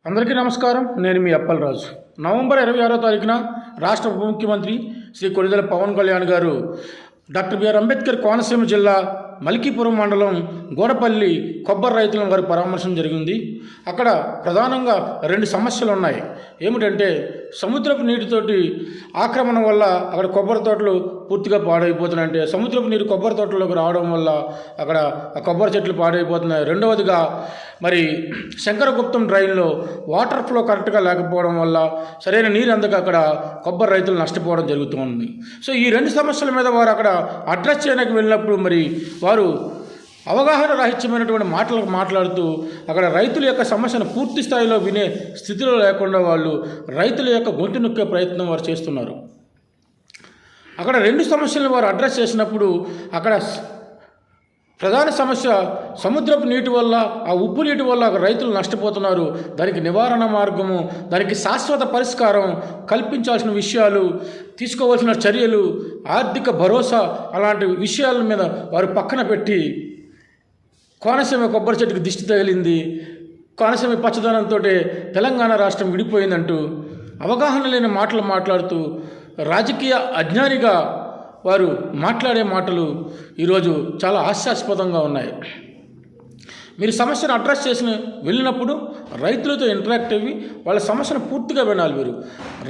అందరికీ నమస్కారం. నేను మీ అప్పలరాజు. నవంబర్ 26వ తారీఖున రాష్ట్ర ఉప ముఖ్యమంత్రి శ్రీ కొణిదెల పవన్ కళ్యాణ్ గారు డాక్టర్ బిఆర్ అంబేద్కర్ కోనసీమ జిల్లా మలికీపురం మండలం గోడపల్లి కొబ్బరి రైతులను వారు పరామర్శం జరిగింది. అక్కడ ప్రధానంగా రెండు సమస్యలు ఉన్నాయి. ఏమిటంటే సముద్రపు నీటితోటి ఆక్రమణ వల్ల అక్కడ కొబ్బరి తోటలు పూర్తిగా పాడైపోతున్నాయంటే సముద్రపు నీరు కొబ్బరి తోటలోకి రావడం వల్ల అక్కడ ఆ కొబ్బరి చెట్లు పాడైపోతున్నాయి. రెండవదిగా మరి శంకరగుప్తం డ్రైన్లో వాటర్ ఫ్లో కరెక్ట్గా లేకపోవడం వల్ల సరైన నీరు అందక అక్కడ కొబ్బరి రైతులు నష్టపోవడం జరుగుతుంది. సో ఈ రెండు సమస్యల మీద వారు అక్కడ అడ్రస్ చేయడానికి వెళ్ళినప్పుడు మరి వారు అవగాహన రాహిత్యమైనటువంటి మాటలకు మాట్లాడుతూ అక్కడ రైతుల యొక్క సమస్యను పూర్తి స్థాయిలో వినే స్థితిలో లేకుండా వాళ్ళు రైతుల యొక్క గొంతు నొక్కే ప్రయత్నం వారు చేస్తున్నారు. అక్కడ రెండు సమస్యలను వారు అడ్రస్ చేసినప్పుడు అక్కడ ప్రధాన సమస్య సముద్రపు నీటి వల్ల ఆ ఉప్పు నీటి వల్ల రైతులు నష్టపోతున్నారు. దానికి నివారణ మార్గము, దానికి శాశ్వత పరిష్కారం కల్పించాల్సిన విషయాలు, తీసుకోవాల్సిన చర్యలు, ఆర్థిక భరోసా అలాంటి విషయాల మీద వారు పక్కన పెట్టి కోనసీమ కొబ్బరి చెట్టుకు దిష్టి తగిలింది, కోనసీమ పచ్చదనంతో తెలంగాణ రాష్ట్రం విడిపోయిందంటూ అవగాహన లేని మాటలు మాట్లాడుతూ రాజకీయ అజ్ఞానిగా వారు మాట్లాడే మాటలు ఈరోజు చాలా హాస్యాస్పదంగా ఉన్నాయి. మీరు సమస్యను అడ్రస్ చేసిన వెళ్ళినప్పుడు రైతులతో ఇంటరాక్ట్ అయ్యి వాళ్ళ సమస్యను పూర్తిగా వినాలి. మీరు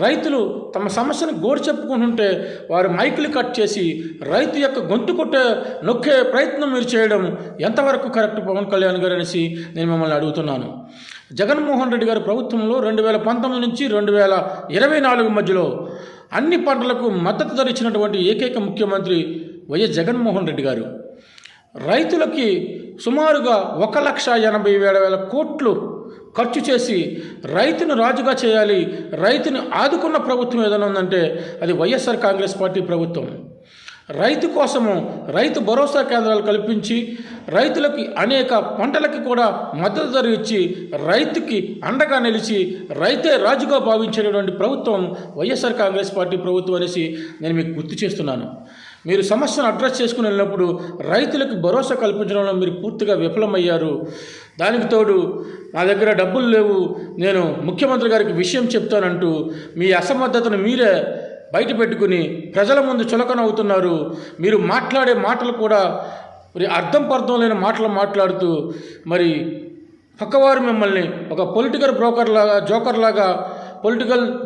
రైతులు తమ సమస్యను గోడు చెప్పుకుంటుంటే వారు మైకులు కట్ చేసి రైతు యొక్క గొంతు నొక్కే ప్రయత్నం మీరు చేయడం ఎంతవరకు కరెక్ట్ పవన్ కళ్యాణ్ గారు అనేసి నేను మిమ్మల్ని అడుగుతున్నాను. జగన్మోహన్ రెడ్డి గారి ప్రభుత్వంలో 2019 నుంచి 2024 మధ్యలో అన్ని పంటలకు మద్దతు ధర ఇచ్చినటువంటి ఏకైక ముఖ్యమంత్రి వైఎస్ జగన్మోహన్ రెడ్డి గారు. రైతులకి సుమారుగా 1,80,000 కోట్లు ఖర్చు చేసి రైతును రాజుగా చేయాలి, రైతును ఆదుకున్న ప్రభుత్వం ఏదైనా ఉందంటే అది వైఎస్ఆర్ కాంగ్రెస్ పార్టీ ప్రభుత్వం. రైతు కోసము రైతు భరోసా కేంద్రాలు కల్పించి రైతులకి అనేక పంటలకి కూడా మద్దతు ధర ఇచ్చి రైతుకి అండగా నిలిచి రైతే రాజుగా భావించేటటువంటి ప్రభుత్వం వైఎస్ఆర్ కాంగ్రెస్ పార్టీ ప్రభుత్వం అనేసి నేను మీకు గుర్తు చేస్తున్నాను. మీరు సమస్యను అడ్రస్ చేసుకుని వెళ్ళినప్పుడు రైతులకు భరోసా కల్పించడంలో మీరు పూర్తిగా విఫలమయ్యారు. దానికి తోడు నా దగ్గర డబ్బులు లేవు, నేను ముఖ్యమంత్రి గారికి విషయం చెప్తానంటూ మీ అసమర్థతను మీరే బయట పెట్టుకుని ప్రజల ముందు చులకన అవుతున్నారు. మీరు మాట్లాడే మాటలు కూడా మరి అర్థం పర్థం లేని మాటలు మాట్లాడుతూ మరి పక్కవారు మిమ్మల్ని ఒక పొలిటికల్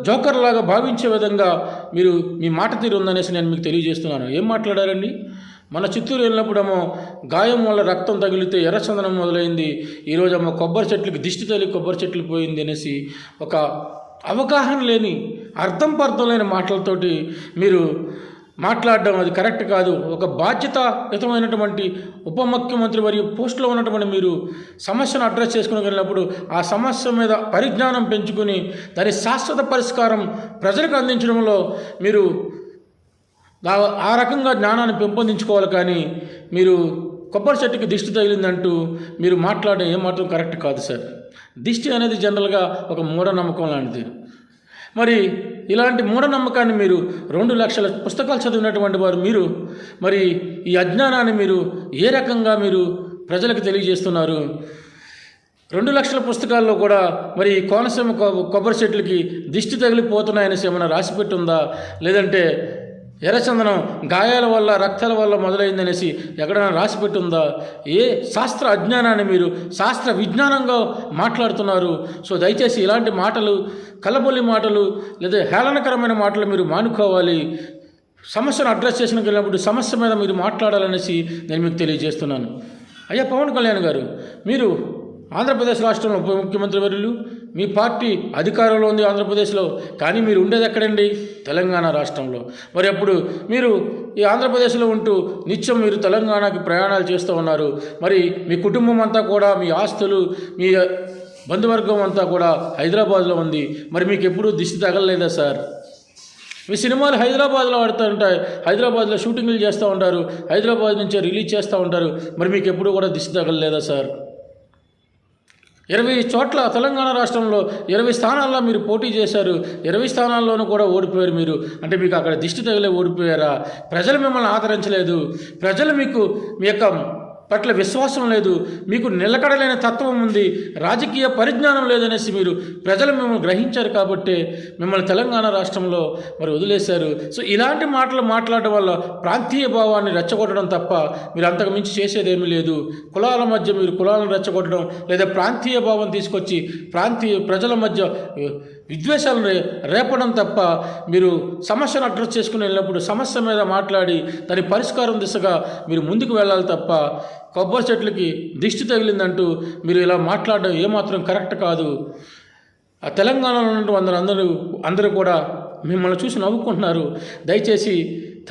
జోకర్ లాగా భావించే విధంగా మీరు మీ మాట తీరు ఉందనేసి నేను మీకు తెలియజేస్తున్నాను. ఏం మాట్లాడారండి? మన చిత్తూరు వెళ్ళినప్పుడేమో గాయం వల్ల రక్తం తగిలితే ఎర్రచందనం మొదలైంది, ఈరోజు ఏమో కొబ్బరి చెట్లకి దిష్టి తగిలి కొబ్బరి చెట్లు పోయింది అనేసి ఒక అవగాహన లేని అర్థం పర్థం లేని మాటలతోటి మీరు మాట్లాడడం అది కరెక్ట్ కాదు. ఒక బాధ్యతాయుతమైనటువంటి ఉప ముఖ్యమంత్రి మరియు పోస్టులో ఉన్నటువంటి మీరు సమస్యను అడ్రస్ చేసుకుని వెళ్ళినప్పుడు ఆ సమస్య మీద పరిజ్ఞానం పెంచుకుని దాని శాశ్వత పరిష్కారం ప్రజలకు అందించడంలో మీరు ఆ రకంగా జ్ఞానాన్ని పెంపొందించుకోవాలి. కానీ మీరు కొబ్బరి చెట్టుకి దిష్టి తగిలిందంటూ మీరు మాట్లాడడం ఏమాత్రం కరెక్ట్ కాదు సార్. దిష్టి అనేది జనరల్గా ఒక మూఢనమ్మకం లాంటిది. మరి ఇలాంటి మూఢనమ్మకాన్ని మీరు 2 లక్షల పుస్తకాలు చదివినటువంటి వారు మీరు మరి ఈ అజ్ఞానాన్ని మీరు ఏ రకంగా మీరు ప్రజలకు తెలియజేస్తున్నారు? 2 లక్షల పుస్తకాల్లో కూడా మరి కోనసీమ కొబ్బరి చెట్లకి దిష్టి తగిలిపోతున్నాయనేసి ఏమైనా రాసిపెట్టి ఉందా? లేదంటే ఎర్రచందనం గాయాల వల్ల రక్తాల వల్ల మొదలైందనేసి ఎక్కడైనా రాసిపెట్టి ఉందా? ఏ శాస్త్ర అజ్ఞానాన్ని మీరు శాస్త్ర విజ్ఞానంగా మాట్లాడుతున్నారు? సో దయచేసి ఇలాంటి మాటలు, కలబొల్లి మాటలు లేదా హేళనకరమైన మాటలు మీరు మానుకోవాలి. సమస్యను అడ్రస్ చేసినప్పుడు సమస్య మీద మీరు మాట్లాడాలనేసి నేను మీకు తెలియజేస్తున్నాను. అయ్యా పవన్ కళ్యాణ్ గారు, మీరు ఆంధ్రప్రదేశ్ రాష్ట్రంలో ఉప ముఖ్యమంత్రి వర్యులు, మీ పార్టీ అధికారంలో ఉంది ఆంధ్రప్రదేశ్లో, కానీ మీరు ఉండేది ఎక్కడండి? తెలంగాణ రాష్ట్రంలో. మరి అప్పుడు మీరు ఈ ఆంధ్రప్రదేశ్లో ఉంటూ నిత్యం మీరు తెలంగాణకి ప్రయాణాలు చేస్తూ ఉన్నారు. మరి మీ కుటుంబం అంతా కూడా, మీ ఆస్తులు, మీ బంధువర్గం అంతా కూడా హైదరాబాద్లో ఉంది. మరి మీకు ఎప్పుడూ దిష్టి తగలలేదా సార్? మీ సినిమాలు హైదరాబాద్లో ఆడుతూ ఉంటాయి, హైదరాబాద్లో షూటింగ్లు చేస్తూ ఉంటారు, హైదరాబాద్ నుంచే రిలీజ్ చేస్తూ ఉంటారు. మరి మీకు ఎప్పుడు కూడా దిష్టి తగలలేదా సార్? 20 చోట్ల తెలంగాణ రాష్ట్రంలో 20 స్థానాల్లో మీరు పోటీ చేశారు, 20 స్థానాల్లోనూ కూడా ఓడిపోయారు మీరు. అంటే మీకు అక్కడ దిష్టి తగిలే ఓడిపోయారా? ప్రజలు మిమ్మల్ని ఆదరించలేదు, ప్రజలు మీకు మీ యొక్క పట్ల విశ్వాసం లేదు, మీకు నిలకడలేని తత్వం ఉంది, రాజకీయ పరిజ్ఞానం లేదనేసి మీరు ప్రజలు మిమ్మల్ని గ్రహించారు కాబట్టే మిమ్మల్ని తెలంగాణ రాష్ట్రంలో మరి వదిలేశారు. సో ఇలాంటి మాటలు మాట్లాడడం వల్ల ప్రాంతీయ భావాన్ని రెచ్చగొట్టడం తప్ప మీరు అంతకు మించి చేసేదేమీ లేదు. కులాల మధ్య మీరు కులాలను రెచ్చగొట్టడం లేదా ప్రాంతీయ భావం తీసుకొచ్చి ప్రాంతీయ ప్రజల మధ్య విద్వేషాలను రేపడం తప్ప మీరు సమస్యను అడ్రస్ చేసుకుని వెళ్ళినప్పుడు సమస్య మీద మాట్లాడి దాని పరిష్కారం దిశగా మీరు ముందుకు వెళ్ళాలి తప్ప కొబ్బరి చెట్లకి దిష్టి తగిలిందంటూ మీరు ఇలా మాట్లాడడం ఏమాత్రం కరెక్ట్ కాదు. ఆ తెలంగాణలో ఉన్నటువంటి అందరూ కూడా మిమ్మల్ని చూసి నవ్వుకుంటున్నారు. దయచేసి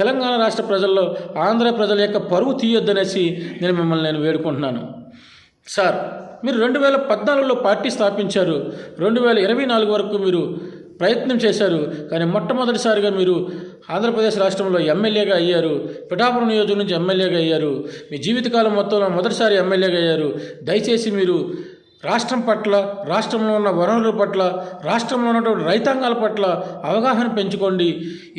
తెలంగాణ రాష్ట్ర ప్రజల్లో ఆంధ్ర ప్రజల యొక్క పరువు తీయొద్దనేసి నేను వేడుకుంటున్నాను. సార్, మీరు 2014లో పార్టీ స్థాపించారు, 2024 వరకు మీరు ప్రయత్నం చేశారు. కానీ మొట్టమొదటిసారిగా మీరు ఆంధ్రప్రదేశ్ రాష్ట్రంలో ఎమ్మెల్యేగా అయ్యారు. పిఠాపురం నియోజకవర్గం నుంచి ఎమ్మెల్యేగా అయ్యారు. మీ జీవితకాలం మొత్తంలో మొదటిసారి ఎమ్మెల్యేగా అయ్యారు. దయచేసి మీరు రాష్ట్రం పట్ల, రాష్ట్రంలో ఉన్న వనరుల పట్ల, రాష్ట్రంలో ఉన్నటువంటి రైతాంగాల పట్ల అవగాహన పెంచుకోండి.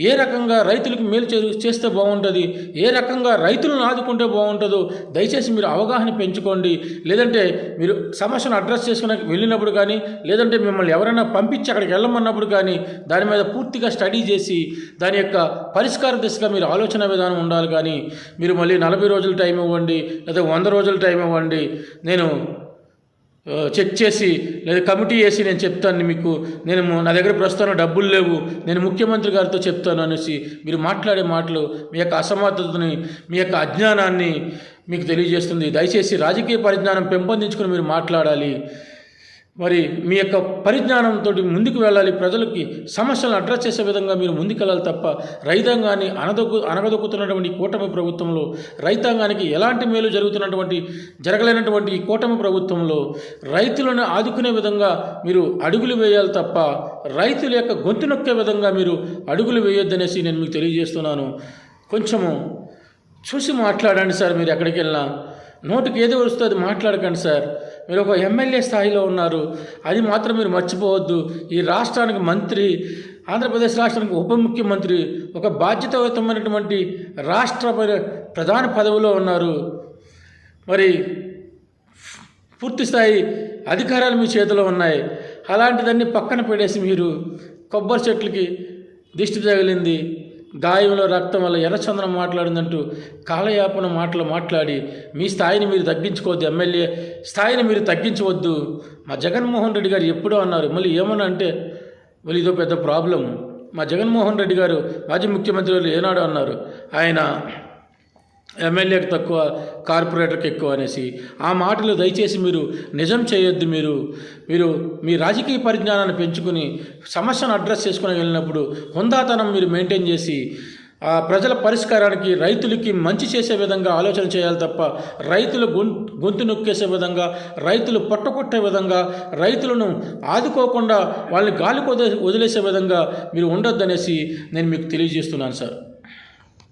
ఏ రకంగా రైతులకు మేలు చేస్తే బాగుంటుంది, ఏ రకంగా రైతులను ఆదుకుంటే బాగుంటుందో దయచేసి మీరు అవగాహన పెంచుకోండి. లేదంటే మీరు సమస్యను అడ్రస్ చేసుకుని వెళ్ళినప్పుడు కానీ, లేదంటే మిమ్మల్ని ఎవరైనా పంపించి అక్కడికి వెళ్ళమన్నప్పుడు కానీ దాని మీద పూర్తిగా స్టడీ చేసి దాని యొక్క పరిష్కార దిశగా మీరు ఆలోచన విధానం ఉండాలి. కానీ మీరు మళ్ళీ 40 రోజులు టైం ఇవ్వండి, లేదా 100 రోజులు టైం ఇవ్వండి, నేను చెక్ చేసి లేదా కమిటీ వేసి నేను చెప్తాను మీకు, నా దగ్గర ప్రస్తుతం డబ్బులు లేవు, నేను ముఖ్యమంత్రి గారితో చెప్తాను అనేసి మీరు మాట్లాడే మాటలు మీ యొక్క అసమర్థతని, మీ యొక్క అజ్ఞానాన్ని మీకు తెలియజేస్తుంది. దయచేసి రాజకీయ పరిజ్ఞానం పెంపొందించుకుని మీరు మాట్లాడాలి. మరి మీ యొక్క పరిజ్ఞానంతో ముందుకు వెళ్ళాలి. ప్రజలకి సమస్యలను అడ్రస్ చేసే విధంగా మీరు ముందుకెళ్ళాలి తప్ప రైతాంగాన్ని అనగదొక్కుతున్నటువంటి కూటమి ప్రభుత్వంలో, రైతాంగానికి ఎలాంటి మేలు జరగలేనటువంటి ఈ కూటమి ప్రభుత్వంలో రైతులను ఆదుకునే విధంగా మీరు అడుగులు వేయాలి తప్ప రైతుల యొక్క గొంతు నొక్కే విధంగా మీరు అడుగులు వేయొద్దనేసి నేను మీకు తెలియజేస్తున్నాను. కొంచెము చూసి మాట్లాడండి సార్. మీరు ఎక్కడికి వెళ్ళినా నోటికి ఏది వస్తుందో అది మాట్లాడకండి సార్. మీరు ఒక ఎమ్మెల్యే స్థాయిలో ఉన్నారు, అది మాత్రం మీరు మర్చిపోవద్దు. ఈ రాష్ట్రానికి మంత్రి, ఆంధ్రప్రదేశ్ రాష్ట్రానికి ఉప ముఖ్యమంత్రి, ఒక బాధ్యతాయుతమైనటువంటి రాష్ట్ర ప్రధాన పదవిలో ఉన్నారు. మరి పూర్తి స్థాయి అధికారాలు మీ చేతిలో ఉన్నాయి. అలాంటిదన్నీ పక్కన పెడేసి మీరు కొబ్బరి చెట్లకి దిష్టి తగిలింది, గాయంలో రక్తం వల్ల ఎర్రచందనం మాట్లాడిందంటూ కాలయాపన మాటలు మాట్లాడి మీ స్థాయిని మీరు తగ్గించుకోవద్దు, ఎమ్మెల్యే స్థాయిని మీరు తగ్గించవద్దు. మా జగన్మోహన్ రెడ్డి గారు ఎప్పుడో అన్నారు, మళ్ళీ ఏమన్నా అంటే మళ్ళీ ఇదో పెద్ద ప్రాబ్లం. మా జగన్మోహన్ రెడ్డి గారు మాజీ ముఖ్యమంత్రి వాళ్ళు ఏనాడు అన్నారు, ఆయన ఎమ్మెల్యేకి తక్కువ, కార్పొరేటర్కి ఎక్కువ అనేసి. ఆ మాటలు దయచేసి మీరు నిజం చేయొద్దు. మీరు మీ రాజకీయ పరిజ్ఞానాన్ని పెంచుకుని సమస్యను అడ్రస్ చేసుకుని వెళ్ళినప్పుడు హుందాతనం మీరు మెయింటైన్ చేసి ఆ ప్రజల పరిష్కారానికి, రైతులకి మంచి చేసే విధంగా ఆలోచన చేయాలి తప్ప రైతులు గొంతు నొక్కేసే విధంగా, రైతులు పొట్టకొట్టే విధంగా, రైతులను ఆదుకోకుండా వాళ్ళని గాలికి వదిలేసే విధంగా మీరు ఉండొద్దనేసి నేను మీకు తెలియజేస్తున్నాను సార్.